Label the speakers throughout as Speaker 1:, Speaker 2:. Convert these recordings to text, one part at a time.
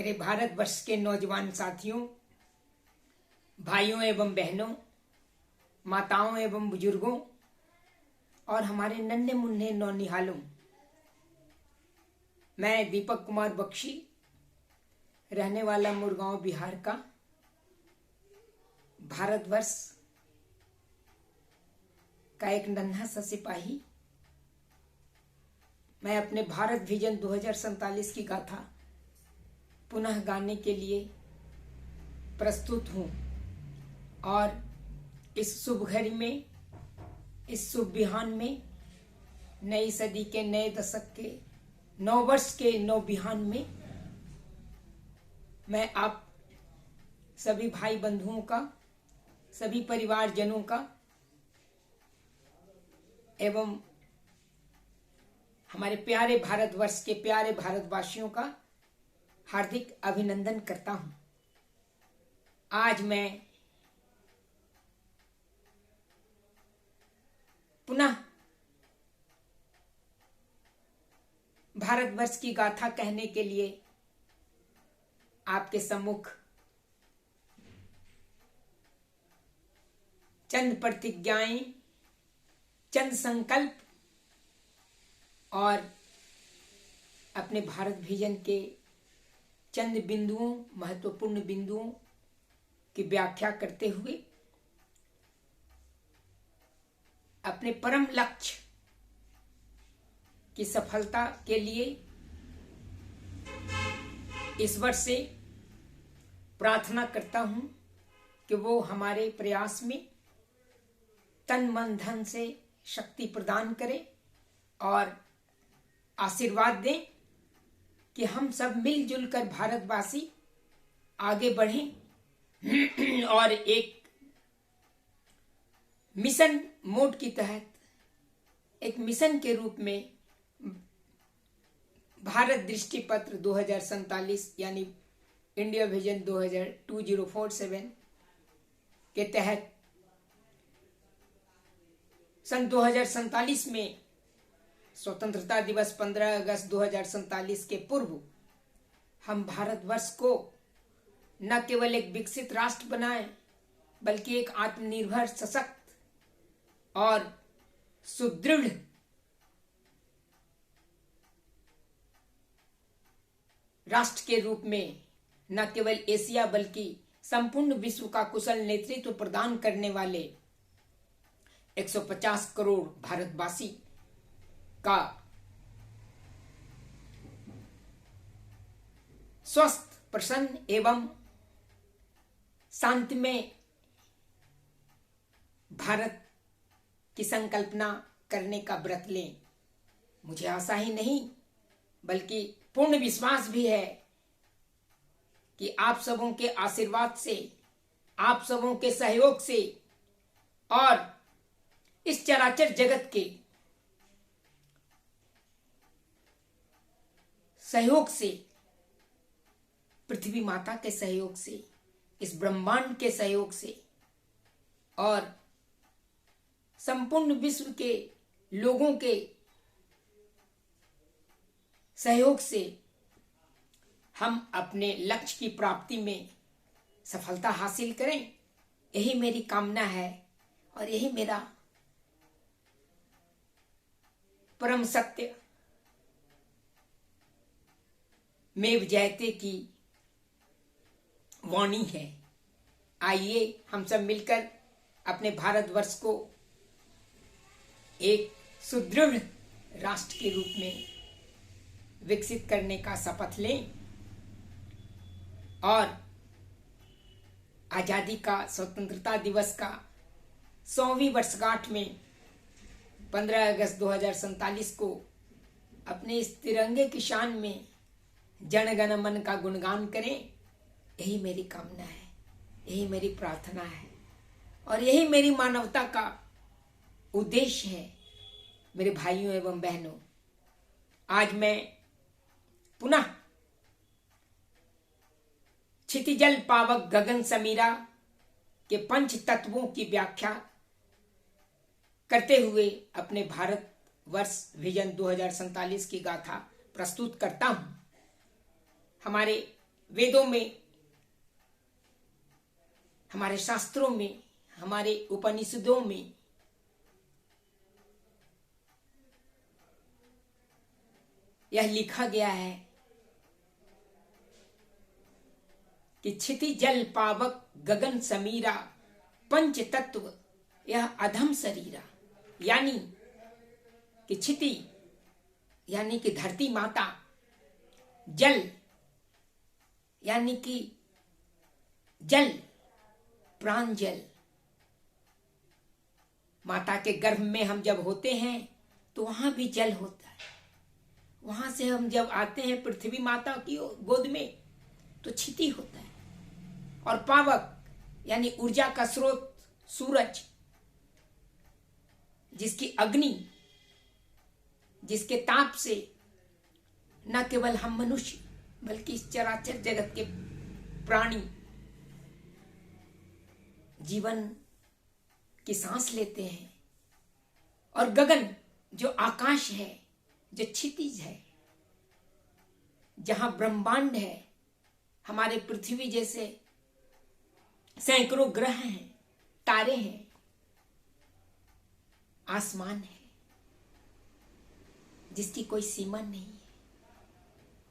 Speaker 1: मेरे भारतवर्ष के नौजवान साथियों, भाइयों एवं बहनों, माताओं एवं बुजुर्गों और हमारे नन्हे मुन्ने नौनिहालों, मैं दीपक कुमार बख्शी, रहने वाला मुरगांव बिहार का, भारतवर्ष का एक नन्हा सा सिपाही। मैं अपने भारत विजन 2047 की गाथा पुनः गाने के लिए प्रस्तुत हूँ और इस शुभ घड़ी में, इस शुभ बिहान में, नई सदी के नए दशक के नौ वर्ष के नौ बिहान में मैं आप सभी भाई बंधुओं का, सभी परिवारजनों का एवं हमारे प्यारे भारतवर्ष के प्यारे भारतवासियों का हार्दिक अभिनंदन करता हूं। आज मैं पुनः भारतवर्ष की गाथा कहने के लिए आपके सम्मुख चंद प्रतिज्ञाएं, चंद संकल्प और अपने भारत विजन के चंद बिंदुओं, महत्वपूर्ण बिंदुओं की व्याख्या करते हुए अपने परम लक्ष्य की सफलता के लिए ईश्वर से प्रार्थना करता हूं कि वो हमारे प्रयास में तन मन धन से शक्ति प्रदान करे और आशीर्वाद दें कि हम सब मिलजुल कर भारतवासी आगे बढ़ें और एक मिशन मोड की तहत, एक मिशन के रूप में भारत दृष्टि पत्र 2047 यानी इंडिया विजन 2047 के तहत सन 2047 में स्वतंत्रता दिवस 15 अगस्त 2047 के पूर्व हम भारतवर्ष को न केवल एक विकसित राष्ट्र बनाएं, बल्कि एक आत्मनिर्भर, सशक्त और सुदृढ़ राष्ट्र के रूप में न केवल एशिया बल्कि संपूर्ण विश्व का कुशल नेतृत्व प्रदान करने वाले 150 करोड़ भारतवासी का स्वस्थ, प्रसन्न एवं शांतिमय भारत की संकल्पना करने का व्रत लें। मुझे आशा ही नहीं बल्कि पूर्ण विश्वास भी है कि आप सबों के आशीर्वाद से, आप सबों के सहयोग से और इस चराचर जगत के सहयोग से, पृथ्वी माता के सहयोग से, इस ब्रह्मांड के सहयोग से और संपूर्ण विश्व के लोगों के सहयोग से हम अपने लक्ष्य की प्राप्ति में सफलता हासिल करें। यही मेरी कामना है और यही मेरा परम सत्य मेव जयते की वाणी है। आइए हम सब मिलकर अपने भारतवर्ष को एक सुदृढ़ राष्ट्र के रूप में विकसित करने का शपथ लें और आजादी का, स्वतंत्रता दिवस का 100वीं वर्षगांठ में 15 अगस्त 2047 को अपने इस तिरंगे की शान में जन गण मन का गुणगान करें। यही मेरी कामना है, यही मेरी प्रार्थना है और यही मेरी मानवता का उद्देश्य है। मेरे भाइयों एवं बहनों, आज मैं पुनः क्षितिजल पावक गगन समीरा के पंच तत्वों की व्याख्या करते हुए अपने भारत वर्ष विजन 2047 की गाथा प्रस्तुत करता हूं। हमारे वेदों में, हमारे शास्त्रों में, हमारे उपनिषदों में यह लिखा गया है कि क्षिति जल पावक गगन समीरा पंच तत्व यह अधम शरीरा। यानी कि क्षिति यानी कि धरती माता, जल यानी कि जल, प्राण जल। माता के गर्भ में हम जब होते हैं तो वहां भी जल होता है। वहां से हम जब आते हैं पृथ्वी माता की गोद में तो क्षिति होता है। और पावक यानी ऊर्जा का स्रोत सूरज, जिसकी अग्नि, जिसके ताप से न केवल हम मनुष्य बल्कि इस चराचर जगत के प्राणी जीवन की सांस लेते हैं। और गगन जो आकाश है, जो क्षितिज है, जहां ब्रह्मांड है, हमारे पृथ्वी जैसे सैकड़ों ग्रह हैं, तारे हैं, आसमान है जिसकी कोई सीमा नहीं है।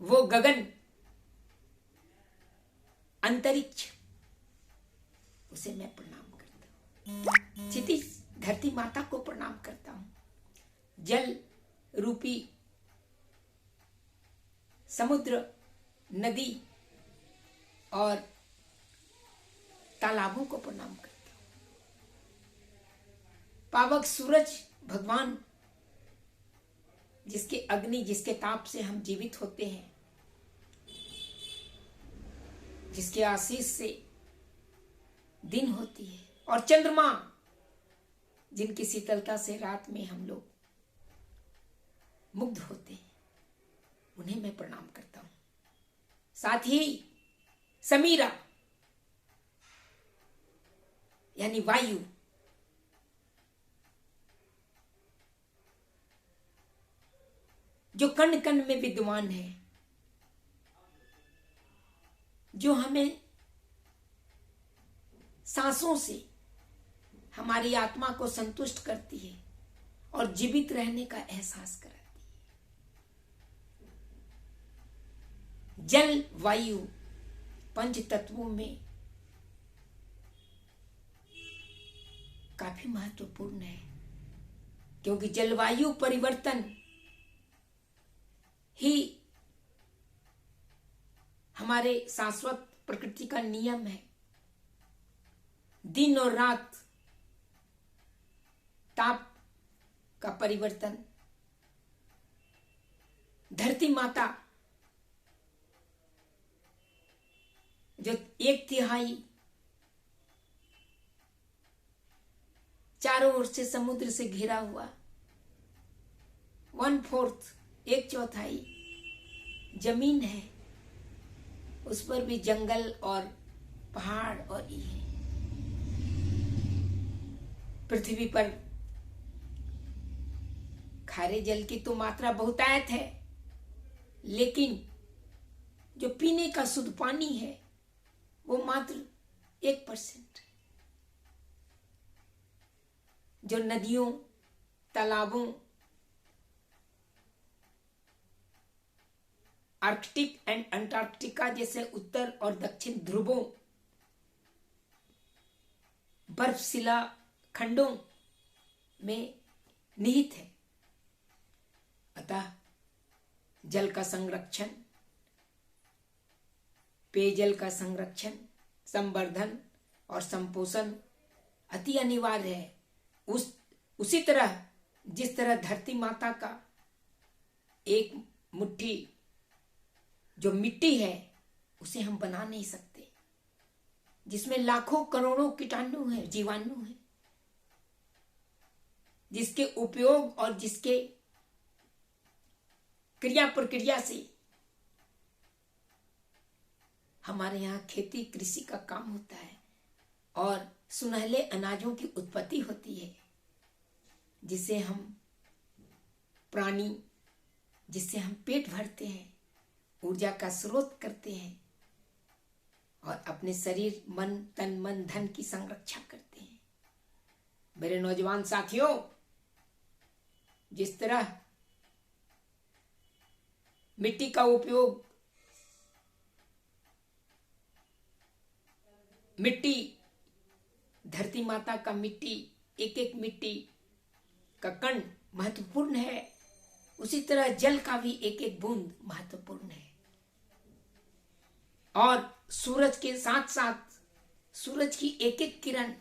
Speaker 1: वो गगन, अंतरिक्ष, उसे मैं प्रणाम करता हूं। क्षितिज धरती माता को प्रणाम करता हूं। जल रूपी समुद्र, नदी और तालाबों को प्रणाम करता हूं। पावक सूरज भगवान, जिसके अग्नि, जिसके ताप से हम जीवित होते हैं, जिसके आशीष से दिन होती है। और चंद्रमा, जिनकी शीतलता से रात में हम लोग मुग्ध होते हैं, उन्हें मैं प्रणाम करता हूं। साथ ही समीरा यानी वायु, जो कण कण में विद्यमान है, जो हमें सांसों से हमारी आत्मा को संतुष्ट करती है और जीवित रहने का एहसास कराती है। जल वायु पंच तत्वों में काफी महत्वपूर्ण है, क्योंकि जलवायु परिवर्तन ही हमारे शाश्वत प्रकृति का नियम है। दिन और रात, ताप का परिवर्तन, धरती माता जो 1/3 चारों ओर से समुद्र से घिरा हुआ, 1/4 1/4 जमीन है, उस पर भी जंगल और पहाड़ और ये है। पृथ्वी पर खारे जल की तो मात्रा बहुतायत है, लेकिन जो पीने का शुद्ध पानी है वो मात्र 1%। जो नदियों, तालाबों, आर्कटिक एंड अंटार्कटिका जैसे उत्तर और दक्षिण ध्रुवों, बर्फशिला खंडों में निहित है। अतः जल का संरक्षण, पेयजल का संरक्षण, संवर्धन और संपोषण अति अनिवार्य है। उसी तरह जिस तरह धरती माता का एक मुट्ठी जो मिट्टी है उसे हम बना नहीं सकते, जिसमें लाखों करोड़ों कीटाणु हैं, जीवाणु हैं, जिसके उपयोग और जिसके क्रिया प्रक्रिया से हमारे यहाँ खेती कृषि का काम होता है और सुनहले अनाजों की उत्पत्ति होती है, जिससे हम प्राणी, जिससे हम पेट भरते हैं, ऊर्जा का स्रोत करते हैं, और अपने शरीर, मन, तन, मन, धन की संरक्षा करते हैं। मेरे नौजवान साथियों, जिस तरह मिट्टी का उपयोग, मिट्टी, धरती माता का मिट्टी, एक एक मिट्टी का कण महत्वपूर्ण है, उसी तरह जल का भी एक एक बूंद महत्वपूर्ण है। और सूरज के साथ साथ सूरज की एक एक किरण,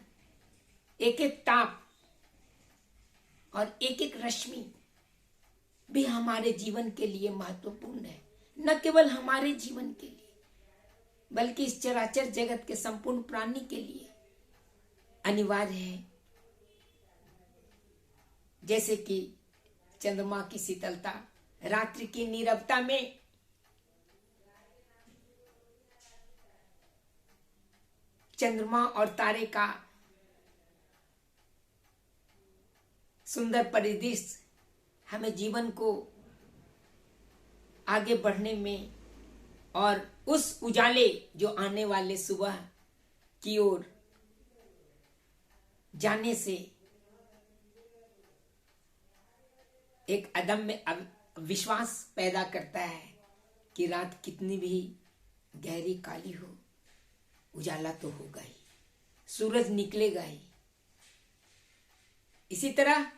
Speaker 1: एक एक ताप और एक एक रश्मि भी हमारे जीवन के लिए महत्वपूर्ण है। न केवल हमारे जीवन के लिए, बल्कि इस चराचर जगत के संपूर्ण प्राणी के लिए अनिवार्य है। जैसे कि चंद्रमा की शीतलता, रात्रि की नीरवता में चंद्रमा और तारे का सुंदर परिदृश्य हमें जीवन को आगे बढ़ने में और उस उजाले जो आने वाले सुबह की ओर जाने से एक अदम्य विश्वास पैदा करता है कि रात कितनी भी गहरी काली हो, उजाला तो होगा ही, सूरज निकलेगा ही। इसी तरह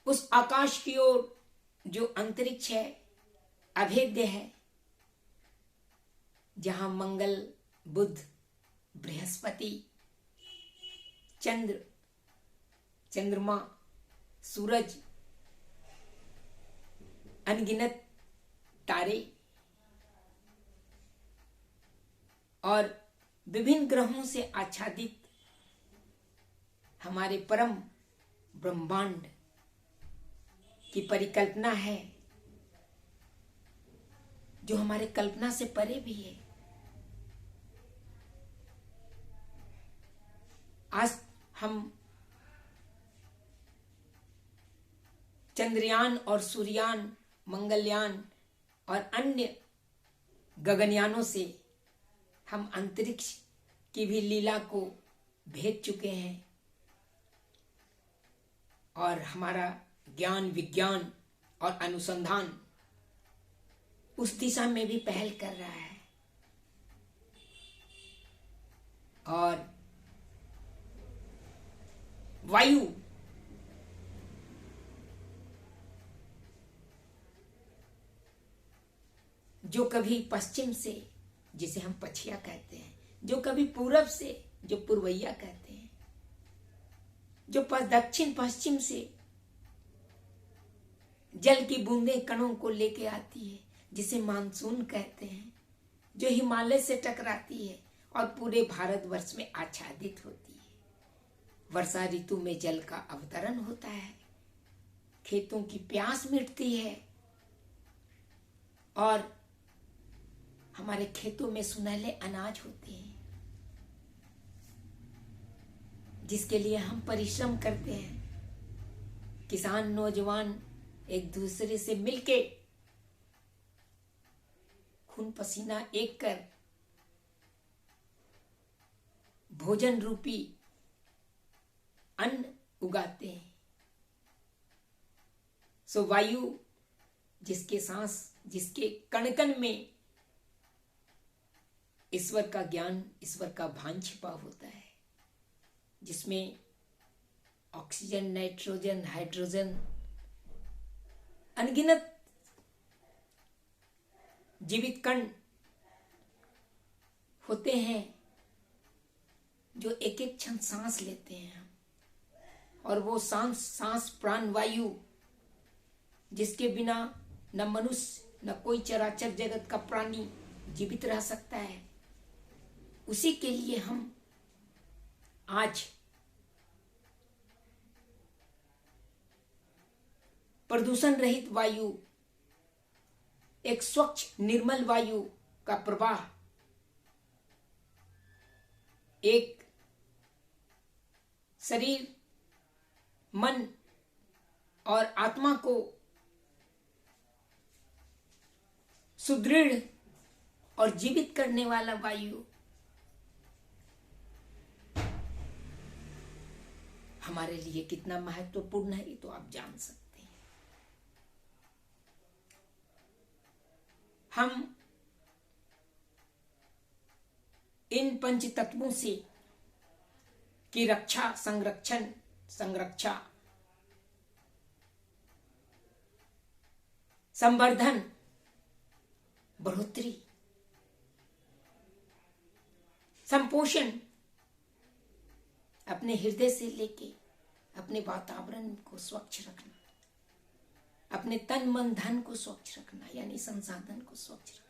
Speaker 1: उस आकाश की ओर जो अंतरिक्ष है, अभेद्य है, जहां मंगल, बुध, बृहस्पति, चंद्र, चंद्रमा, सूरज, अनगिनत तारे और विभिन्न ग्रहों से आच्छादित हमारे परम ब्रह्मांड की परिकल्पना है, जो हमारे कल्पना से परे भी है। आज हम चंद्रयान और सूर्ययान, मंगलयान और अन्य गगनयानों से हम अंतरिक्ष की भी लीला को भेद चुके हैं और हमारा ज्ञान, विज्ञान और अनुसंधान उस दिशा में भी पहल कर रहा है। और वायु जो कभी पश्चिम से, जिसे हम पछिया कहते हैं, जो कभी पूरब से, जो पूर्वैया कहते हैं, जो दक्षिण पश्चिम से जल की बूंदें कणों को लेके आती है, जिसे मानसून कहते हैं, जो हिमालय से टकराती है और पूरे भारतवर्ष में आच्छादित होती है। वर्षा ऋतु में जल का अवतरण होता है, खेतों की प्यास मिटती है और हमारे खेतों में सुनहले अनाज होते हैं, जिसके लिए हम परिश्रम करते हैं। किसान, नौजवान एक दूसरे से मिलके खून पसीना एक कर भोजन रूपी अन्न उगाते हैं। सो वायु जिसके सांस, जिसके कण कण में ईश्वर का ज्ञान, ईश्वर का भान छिपा होता है, जिसमें ऑक्सीजन, नाइट्रोजन, हाइड्रोजन, अनगिनत जीवित कण होते हैं, जो एक एक क्षण सांस लेते हैं। और वो सांस प्राण वायु, जिसके बिना न मनुष्य न कोई चराचर जगत का प्राणी जीवित रह सकता है, उसी के लिए हम आज प्रदूषण रहित वायु, एक स्वच्छ निर्मल वायु का प्रवाह, एक शरीर, मन और आत्मा को सुदृढ़ और जीवित करने वाला वायु हमारे लिए कितना महत्वपूर्ण है ये तो आप जान सकते हैं। हम इन पंच तत्वों से की रक्षा, संरक्षा, संवर्धन, बढ़ोतरी, संपोषण अपने हृदय से लेके अपने वातावरण को स्वच्छ रखना, अपने तन मन धन को स्वच्छ रखना, यानी संसाधन को स्वच्छ रखना,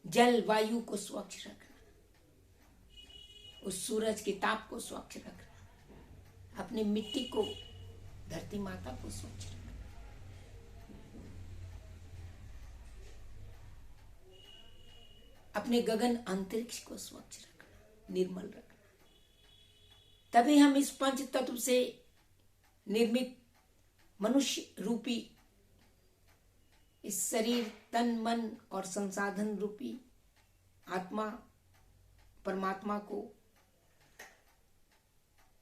Speaker 1: जल वायु को स्वच्छ रखना, उस सूरज के ताप को स्वच्छ रखना, अपनी मिट्टी को, धरती माता को स्वच्छ रखना, अपने गगन अंतरिक्ष को स्वच्छ रखना, निर्मल रखना। तभी हम इस पंच तत्व से निर्मित मनुष्य रूपी इस शरीर, तन, मन और संसाधन रूपी आत्मा, परमात्मा को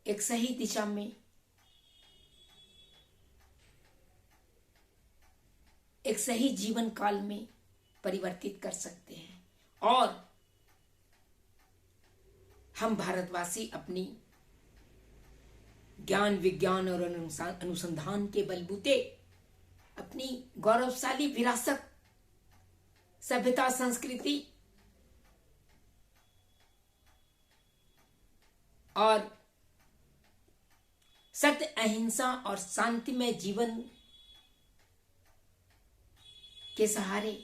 Speaker 1: एक सही दिशा में, एक सही जीवन काल में परिवर्तित कर सकते हैं। और हम भारतवासी अपनी ज्ञान, विज्ञान और अनुसंधान के बलबूते अपनी गौरवशाली विरासत, सभ्यता, संस्कृति और सत्य, अहिंसा और शांतिमय जीवन के सहारे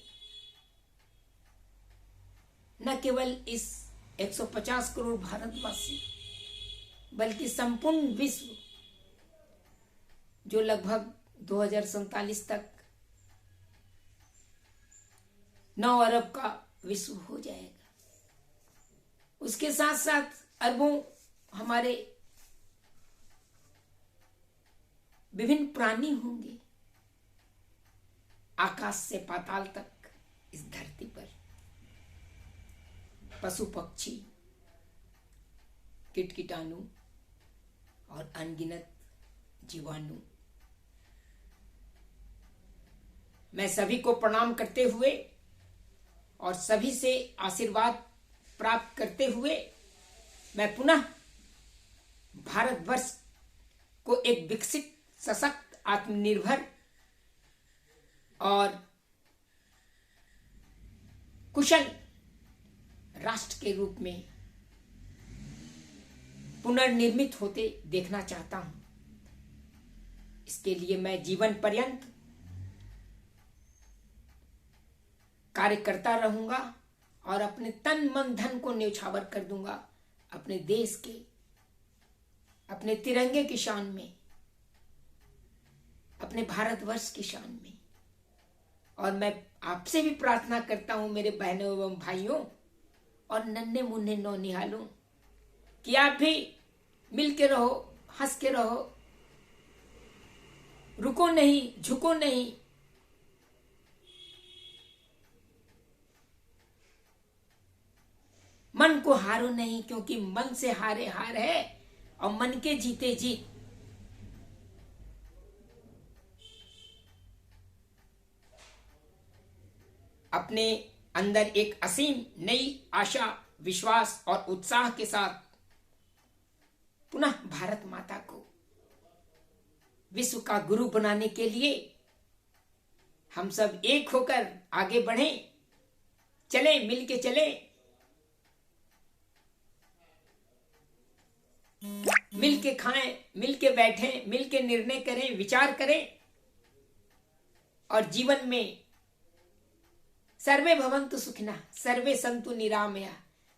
Speaker 1: न केवल इस 150 करोड़ भारतवासी बल्कि संपूर्ण विश्व, जो लगभग 2047 तक 9 अरब का विश्व हो जाएगा, उसके साथ साथ अरबों हमारे विभिन्न प्राणी होंगे, आकाश से पाताल तक इस धरती पर पशु पक्षी, कीटकीटाणु और अनगिनत जीवाणु। मैं सभी को प्रणाम करते हुए और सभी से आशीर्वाद प्राप्त करते हुए मैं पुनः भारतवर्ष को एक विकसित, सशक्त, आत्मनिर्भर और कुशल राष्ट्र के रूप में पुनर्निर्मित होते देखना चाहता हूं। इसके लिए मैं जीवन पर्यंत कार्य करता रहूंगा और अपने तन मन धन को न्यौछावर कर दूंगा अपने देश के, अपने तिरंगे की शान में, अपने भारतवर्ष की शान में। और मैं आपसे भी प्रार्थना करता हूं मेरे बहनों एवं भाइयों और नन्हे मुन्ने नौनिहालों कि आप भी मिल के रहो, हंस के रहो, रुको नहीं, झुको नहीं, मन को हारो नहीं, क्योंकि मन से हारे हार है और मन के जीते जीत। अपने अंदर एक असीम नई आशा, विश्वास और उत्साह के साथ पुनः भारत माता को विश्व का गुरु बनाने के लिए हम सब एक होकर आगे बढ़ें, चले, मिलके चले, मिलके खाएं, मिलके बैठें, मिलके निर्णय करें, विचार करें और जीवन में सर्वे भवन्तु सुखिनः, सर्वे सन्तु निरामया,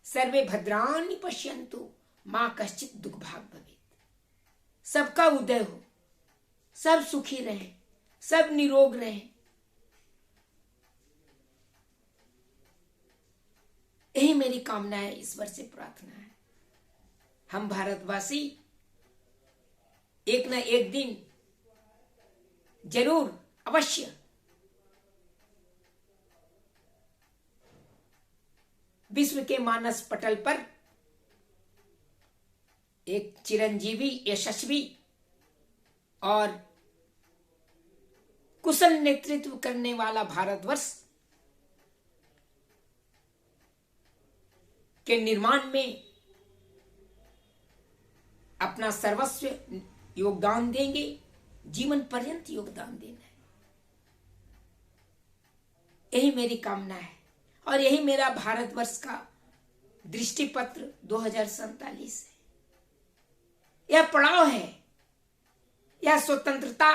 Speaker 1: सर्वे भद्राणि पश्यन्तु मां कश्चित् दुःखभाग् भवेत्। सबका उदय हो, सब सुखी रहे, सब निरोग रहे, यही मेरी कामना है, ईश्वर से प्रार्थना है। हम भारतवासी एक न एक दिन जरूर, अवश्य विश्व के मानस पटल पर एक चिरंजीवी, यशस्वी और कुशल नेतृत्व करने वाला भारतवर्ष के निर्माण में अपना सर्वस्व योगदान देंगे, जीवन पर्यंत योगदान देना है। यही मेरी कामना है और यही मेरा भारतवर्ष का दृष्टिपत्र 2047 है। यह पड़ाव है, यह स्वतंत्रता,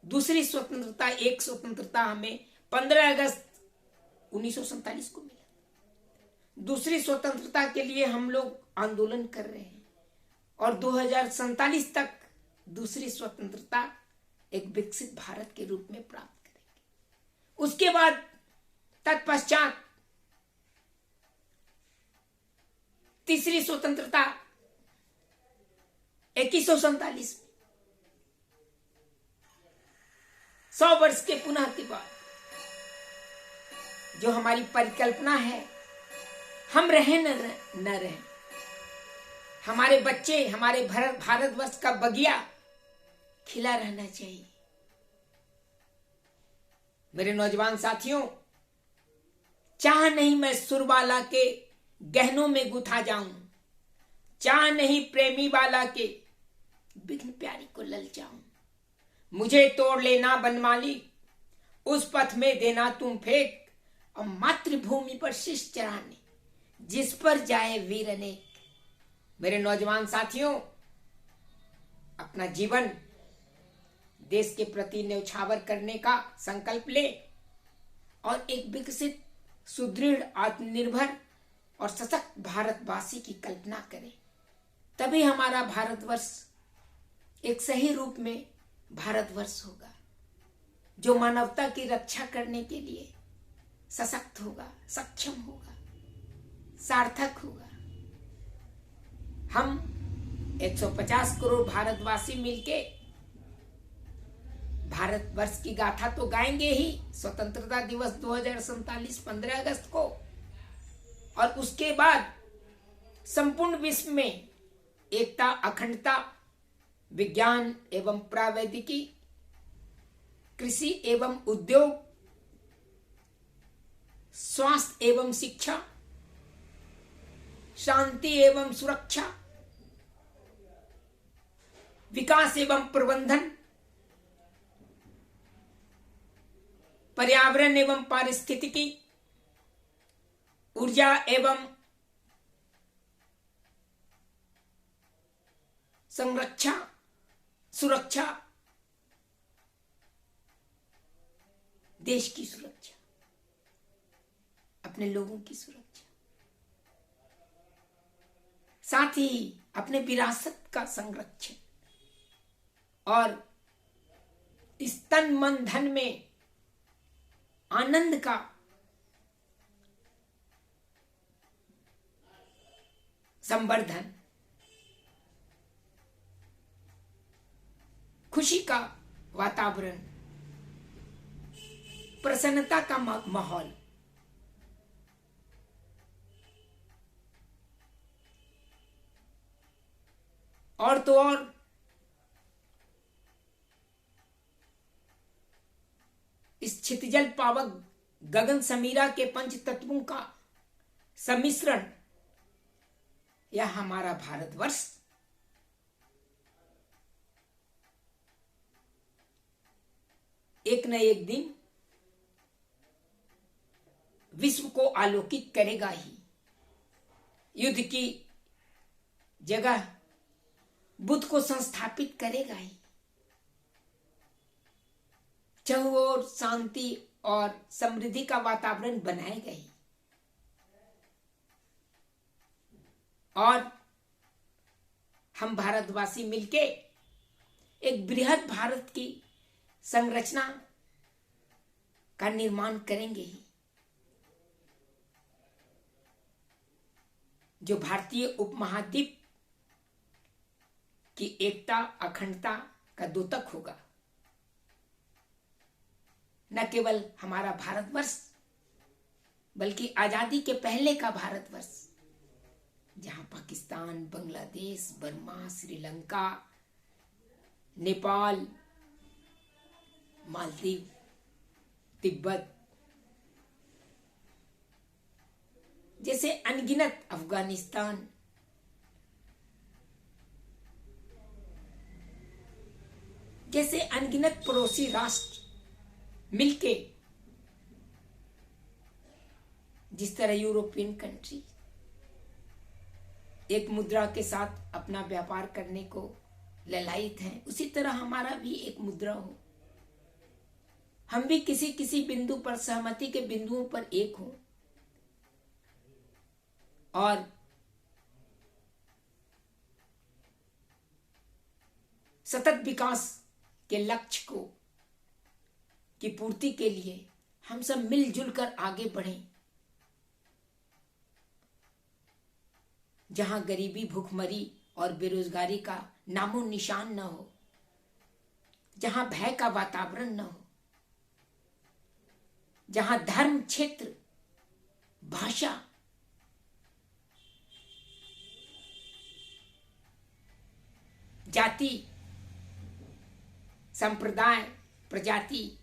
Speaker 1: दूसरी स्वतंत्रता, एक स्वतंत्रता हमें 15 अगस्त 1947 को मिला। दूसरी स्वतंत्रता के लिए हम लोग आंदोलन कर रहे हैं और 2047 तक दूसरी स्वतंत्रता एक विकसित भारत के रूप में प्राप्त करेंगे। उसके बाद तत्पश्चात तीसरी स्वतंत्रता 2147 में 100 वर्ष के पुनः के बाद जो हमारी परिकल्पना है, हम रहे न रहे, हमारे बच्चे, हमारे भारतवर्ष का बगिया खिला रहना चाहिए। मेरे नौजवान साथियों, चाह नहीं मैं सुरबाला के गहनों में गुथा जाऊं, चाह नहीं प्रेमी वाला के बिघ्न प्यारी को ललचाऊं। मुझे तोड़ लेना बनमाली, उस पथ में देना तुम फेंक, और मातृभूमि पर शीश चढ़ाने जिस पर जाए वीर अनेक। मेरे नौजवान साथियों, अपना जीवन देश के प्रति न्यौछावर करने का संकल्प ले और एक विकसित, सुदृढ़, आत्मनिर्भर और सशक्त भारतवासी की कल्पना करें। तभी हमारा भारतवर्ष एक सही रूप में भारतवर्ष होगा, जो मानवता की रक्षा करने के लिए सशक्त होगा, सक्षम होगा, सार्थक होगा। हम 150 करोड़ भारतवासी मिलके भारतवर्ष की गाथा तो गाएंगे ही स्वतंत्रता दिवस 2047 15 अगस्त को, और उसके बाद संपूर्ण विश्व में एकता, अखंडता, विज्ञान एवं प्रावैधिकी, कृषि एवं उद्योग, स्वास्थ्य एवं शिक्षा, शांति एवं सुरक्षा, विकास एवं प्रबंधन, पर्यावरण एवं पारिस्थितिकी, ऊर्जा एवं संरक्षा, सुरक्षा, देश की सुरक्षा, अपने लोगों की सुरक्षा, साथ ही अपने विरासत का संरक्षण और इस तन मन धन में आनंद का संवर्धन, खुशी का वातावरण, प्रसन्नता का माहौल, और तो और इस क्षितिजल पावक गगन समीरा के पंच तत्वों का सम्मिश्रण, यह हमारा भारतवर्ष एक न एक दिन विश्व को आलोकित करेगा ही। युद्ध की जगह बुद्ध को संस्थापित करेगा ही। चहुओर शांति और समृद्धि का वातावरण बनाएगा ही। और हम भारतवासी मिलके एक बृहद भारत की संरचना का निर्माण करेंगे ही, जो भारतीय उपमहाद्वीप की एकता, अखंडता का द्योतक होगा। न केवल हमारा भारतवर्ष बल्कि आजादी के पहले का भारतवर्ष, जहां पाकिस्तान, बांग्लादेश, बर्मा, श्रीलंका, नेपाल, मालदीव, तिब्बत जैसे अनगिनत, अफगानिस्तान, जैसे अनगिनत पड़ोसी राष्ट्र मिलके, जिस तरह यूरोपियन कंट्री एक मुद्रा के साथ अपना व्यापार करने को ललायित हैं, उसी तरह हमारा भी एक मुद्रा हो। हम भी किसी किसी बिंदु पर, सहमति के बिंदुओं पर एक हो और सतत विकास के लक्ष्य को की पूर्ति के लिए हम सब मिलजुल कर आगे बढ़ें। जहां गरीबी, भूखमरी और बेरोजगारी का नामो निशान न हो, जहां भय का वातावरण न हो, जहां धर्म, क्षेत्र, भाषा, जाति, संप्रदाय, प्रजाति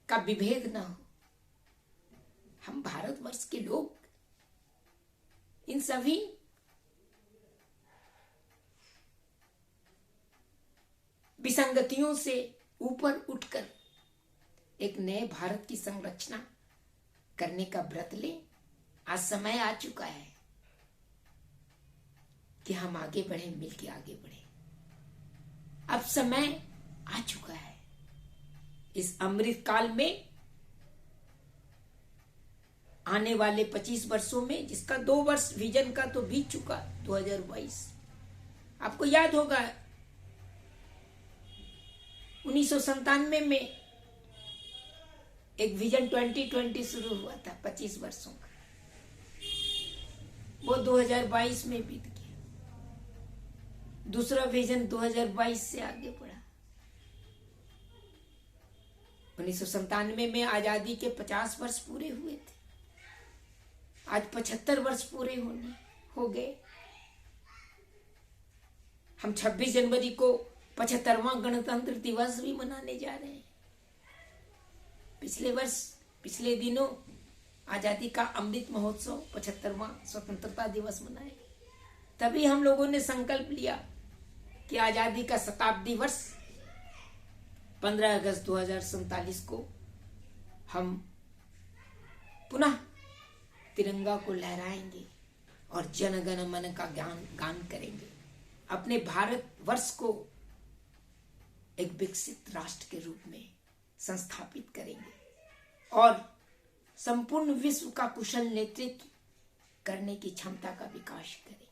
Speaker 1: का विभेद न हो। हम भारतवर्ष के लोग इन सभी विसंगतियों से ऊपर उठकर एक नए भारत की संरचना करने का व्रत लें। आज समय आ चुका है कि हम आगे बढ़े, मिलके आगे बढ़े। अब समय आ चुका है। इस अमृत काल में आने वाले 25 वर्षों में, जिसका 2 वर्ष विजन का तो बीत चुका, 2022, आपको याद होगा 1997 में एक विजन 2020 शुरू हुआ था 25 वर्षों का, वो 2022 में बीत गया। दूसरा विजन 2022 से आगे बढ़ा। 1997 में आजादी के 50 वर्ष पूरे हुए थे, आज 75 वर्ष पूरे हो गए। हम 26 जनवरी को 75वां गणतंत्र दिवस भी मनाने जा रहे हैं। पिछले दिनों आजादी का अमृत महोत्सव 75वां स्वतंत्रता दिवस मनाए। तभी हम लोगों ने संकल्प लिया कि आजादी का शताब्दी वर्ष 15 अगस्त 2047 को हम पुनः तिरंगा को लहराएंगे और जन गण मन का गान करेंगे। अपने भारत वर्ष को एक विकसित राष्ट्र के रूप में संस्थापित करेंगे और संपूर्ण विश्व का कुशल नेतृत्व करने की क्षमता का विकास करेंगे।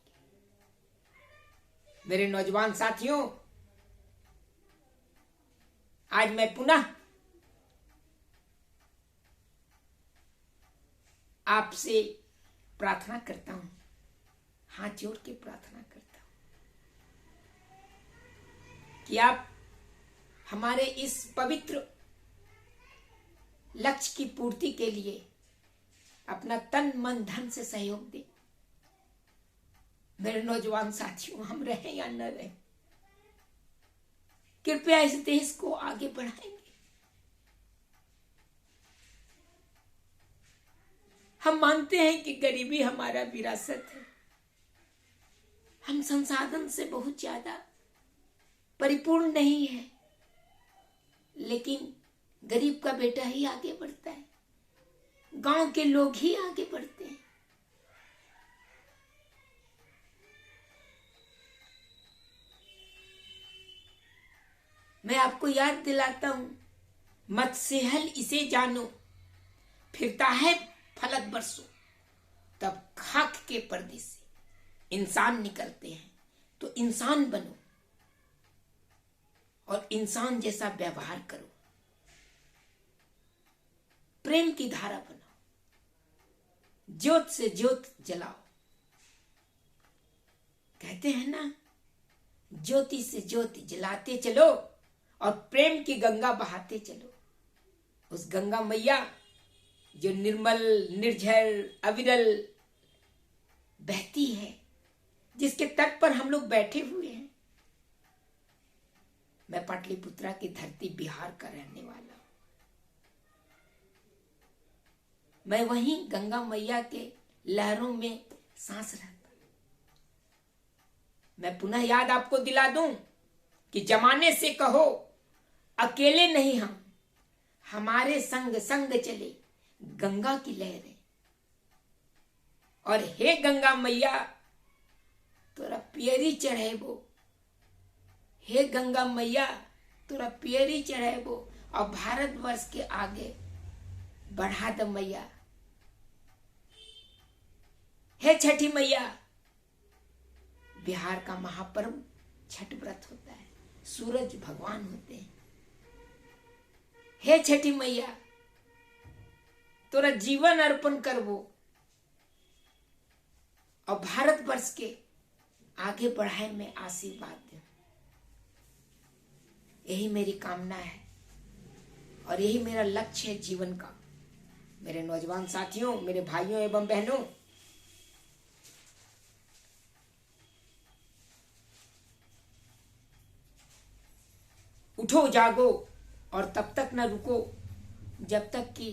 Speaker 1: मेरे नौजवान साथियों, आज मैं पुनः आपसे प्रार्थना करता हूं, हाथ जोड़ के प्रार्थना करता हूं कि आप हमारे इस पवित्र लक्ष्य की पूर्ति के लिए अपना तन मन धन से सहयोग दें। मेरे नौजवान साथियों, हम रहें या न रहें, कृपया इस देश को आगे बढ़ाएंगे। हम मानते हैं कि गरीबी हमारा विरासत है। हम संसाधन से बहुत ज्यादा परिपूर्ण नहीं है, लेकिन गरीब का बेटा ही आगे बढ़ता है, गांव के लोग ही आगे बढ़ते हैं। मैं आपको याद दिलाता हूं, मत सेहल इसे जानो, फिरता है फलक बरसों, तब खाक के पर्दे से इंसान निकलते हैं। तो इंसान बनो और इंसान जैसा व्यवहार करो, प्रेम की धारा बनाओ, ज्योत से ज्योत जलाओ। कहते हैं ना, ज्योति से ज्योति जलाते चलो और प्रेम की गंगा बहाते चलो। उस गंगा मैया जो निर्मल निर्झर अविरल बहती है, जिसके तट पर हम लोग बैठे हुए हैं। मैं पाटलिपुत्रा की धरती बिहार का रहने वाला हूं। मैं वहीं गंगा मैया के लहरों में सांस रहता। मैं पुनः याद आपको दिला दूं कि जमाने से कहो अकेले नहीं हम, हमारे संग संग चले गंगा की लहरें। और हे गंगा मैया तोरा पियरी चढ़ेबो, हे गंगा मैया तोरा पियरी चढ़ेबो, और भारतवर्ष के आगे बढ़ा द मैया। हे छठी मैया, बिहार का महापर्व छठ व्रत होता है, सूरज भगवान होते हैं। हे छठी मैया तोरा जीवन अर्पण करबो और भारतवर्ष के आगे बढ़ाए में आशीर्वाद दे। यही मेरी कामना है और यही मेरा लक्ष्य है जीवन का। मेरे नौजवान साथियों, मेरे भाइयों एवं बहनों, उठो जागो और तब तक न रुको जब तक कि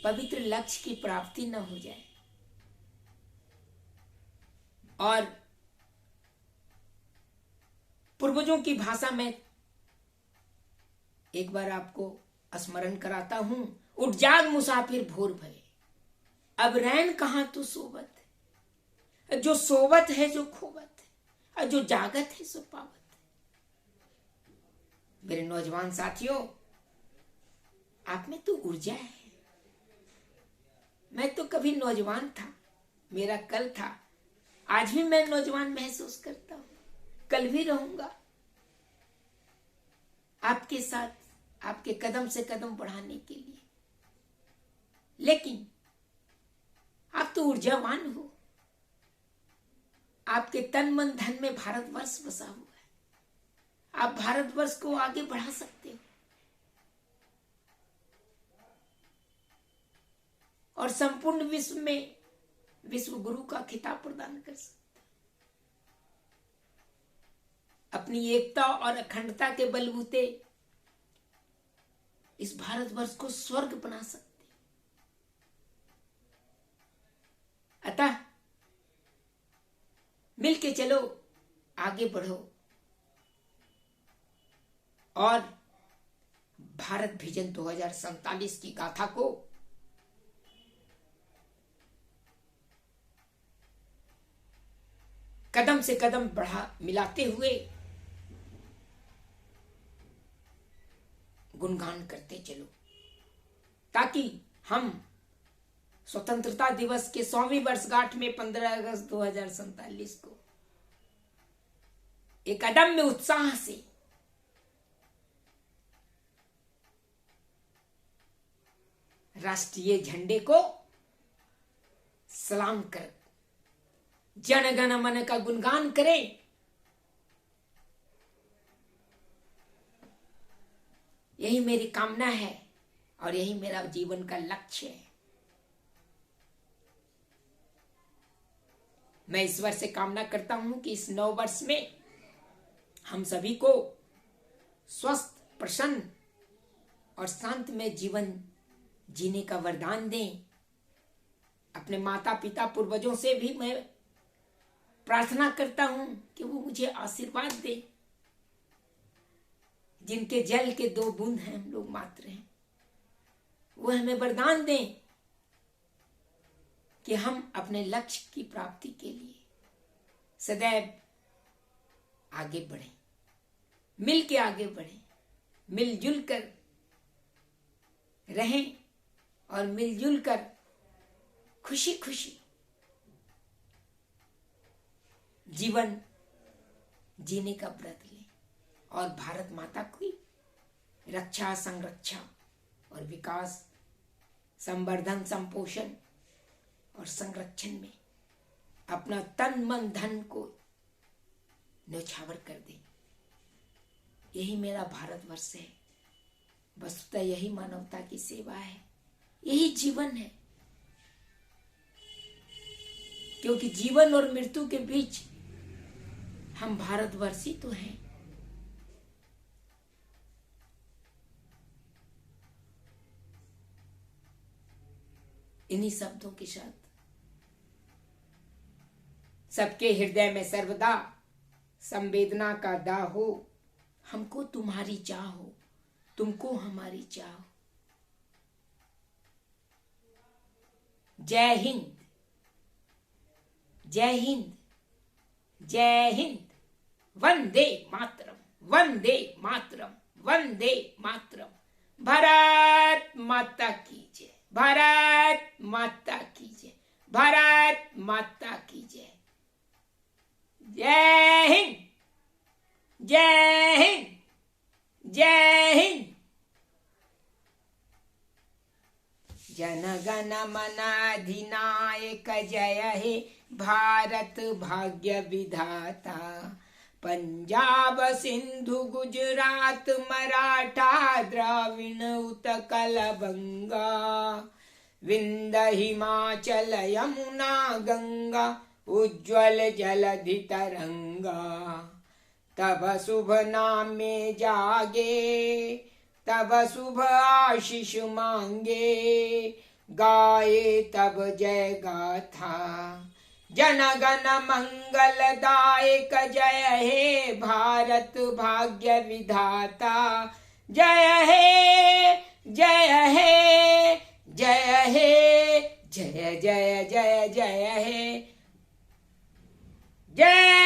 Speaker 1: पवित्र लक्ष्य की प्राप्ति न हो जाए। और पूर्वजों की भाषा में एक बार आपको स्मरण कराता हूं। उठ जाग मुसाफिर भोर भये, अब रैन कहां तू सोवत है। जो सोवत है जो खोवत है, और जो जागत है सो पावत है। मेरे नौजवान साथियों, आप में तो ऊर्जा है। मैं तो कभी नौजवान था, मेरा कल था, आज भी मैं नौजवान महसूस करता हूं, कल भी रहूंगा आपके साथ, आपके कदम से कदम बढ़ाने के लिए। लेकिन आप तो ऊर्जावान हो, आपके तन मन धन में भारतवर्ष बसा हुआ है। आप भारतवर्ष को आगे बढ़ा सकते हो और संपूर्ण विश्व में विश्व गुरु का खिताब प्रदान कर सकते हो। अपनी एकता और अखंडता के बलबूते इस भारतवर्ष को स्वर्ग बना सकते हो। अतः मिलके चलो, आगे बढ़ो और भारत विजन 2047 की गाथा को कदम से कदम बढ़ा मिलाते हुए गुणगान करते चलो, ताकि हम स्वतंत्रता दिवस के 100वीं वर्षगांठ में 15 अगस्त 2047 को एक अदम्य उत्साह से राष्ट्रीय झंडे को सलाम कर जन गण मन का गुणगान करें। यही मेरी कामना है और यही मेरा जीवन का लक्ष्य है। मैं ईश्वर से कामना करता हूं कि इस नव वर्ष में हम सभी को स्वस्थ, प्रसन्न और शांतमय जीवन जीने का वरदान दें। अपने माता पिता पूर्वजों से भी मैं प्रार्थना करता हूं कि वो मुझे आशीर्वाद दें। जिनके जल के 2 बूंद हैं, हम लोग मात्र हैं, वो हमें वरदान दें कि हम अपने लक्ष्य की प्राप्ति के लिए सदैव आगे बढ़ें, मिल के आगे बढ़ें, मिलजुल कर रहें और मिलजुल कर खुशी खुशी जीवन जीने का व्रत लें और भारत माता की रक्षा, संरक्षा और विकास, संवर्धन, संपोषण और संरक्षण में अपना तन मन धन को न्यौछावर कर दें। यही मेरा भारतवर्ष है। वस्तुतः यही मानवता की सेवा है यही जीवन है, क्योंकि जीवन और मृत्यु के बीच हम भारतवर्षी तो हैं। इन्हीं शब्दों के साथ सबके हृदय में सर्वदा संवेदना का दाह हो, हमको तुम्हारी चाह हो, तुमको हमारी चाह हो। जय हिंद, जय हिंद, जय हिंद। वंदे मातरम, वंदे मातरम, वंदे मातरम। भारत माता की जय, भारत माता की जय, भारत माता की जय। जय हिंद, जय हिंद, जय हिंद। जन गण मन अधिनायक जय हे भारत भाग्य विधाता। पंजाब सिंधु गुजरात मराठा द्राविण उत्कल बंगा। विंध्य हिमाचल यमुना गंगा उज्ज्वल जलधि तरंगा। तब शुभ नाम में जागे, तब शुभ आशीष मांगे। गाए तब जय गाथा, जन गण मंगलदायक जय हे भारत भाग्य विधाता। जय हे, जय हे, जय हे, जय जय जय जय हे। जय